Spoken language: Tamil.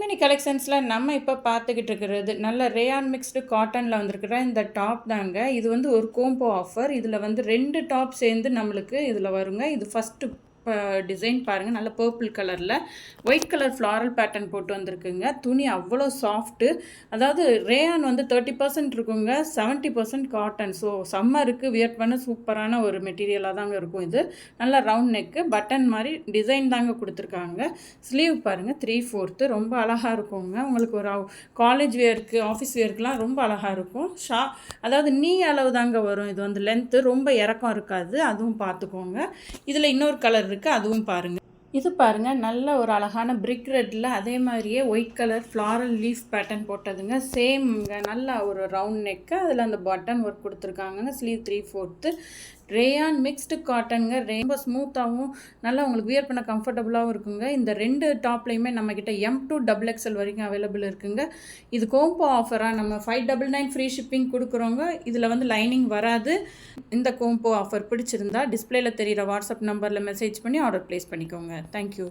திருமேனி கலெக்ஷன்ஸில் நம்ம இப்போ பார்த்துக்கிட்டு இருக்கிறது நல்ல ரேயான் மிக்ஸ்டு காட்டனில் வந்திருக்கிற இந்த டாப் தாங்க. இது வந்து ஒரு கோம்போ ஆஃபர். இதில் வந்து 2 டாப் சேர்ந்து நம்மளுக்கு இதில் வருங்க. இது ஃபஸ்ட்டு டிசைன் பாருங்கள், நல்ல பர்பிள் கலரில் ஒயிட் கலர் ஃப்ளாரல் பேட்டர்ன் போட்டு வந்திருக்குங்க. துணி அவ்வளோ சாஃப்ட்டு. அதாவது ரேயான் வந்து 30% இருக்குங்க, 70% காட்டன். ஸோ சம்மருக்கு வியர் பண்ண சூப்பரான ஒரு மெட்டீரியலாக தாங்க இருக்கும். இது நல்ல ரவுண்ட் நெக்கு, பட்டன் மாதிரி டிசைன் தாங்க கொடுத்துருக்காங்க. ஸ்லீவ் பாருங்கள் 3/4 ரொம்ப அழகாக இருக்குங்க. உங்களுக்கு ஒரு காலேஜ் வேருக்கு, ஆஃபீஸ் வேருக்குலாம் ரொம்ப அழகாக இருக்கும். அதாவது நீ அளவு தாங்க வரும். இது வந்து லென்த்து ரொம்ப இறக்கம் இருக்காது, அதுவும் பார்த்துக்கோங்க. இதில் இன்னொரு கலர் இருக்குது, அதுவும் பாருங்கள். இது பாருங்கள், நல்ல ஒரு அழகான பிரிக் ரெட்டில் அதே மாதிரியே white colour floral leaf pattern போட்டதுங்க. சேம்ங்க, நல்ல ஒரு ரவுண்ட் நெக்கு, அதில் அந்த பட்டன் ஒர்க் கொடுத்துருக்காங்க. ஸ்லீவ் 3/4 ரேயான் மிக்ஸ்டு காட்டனுங்க. ரொம்ப ஸ்மூத்தாகவும் நல்லா உங்களுக்கு வியர் பண்ண கம்ஃபர்டபுளாகவும் இருக்குங்க. இந்த 2 டாப்லேயுமே நம்மக்கிட்ட M to XXL வரைக்கும் அவைலபிள் இருக்குங்க. இது கோம்போ ஆஃபராக நம்ம 599 ஃப்ரீ ஷிப்பிங் கொடுக்குறோங்க. இதில் வந்து லைனிங் வராது. இந்த கோம்போ ஆஃபர் பிடிச்சிருந்தா டிஸ்பிளேல தெரிகிற வாட்ஸ்அப் நம்பரில் மெசேஜ் பண்ணி ஆர்டர் ப்ளேஸ் பண்ணிக்கோங்க. தேங்க்யூ.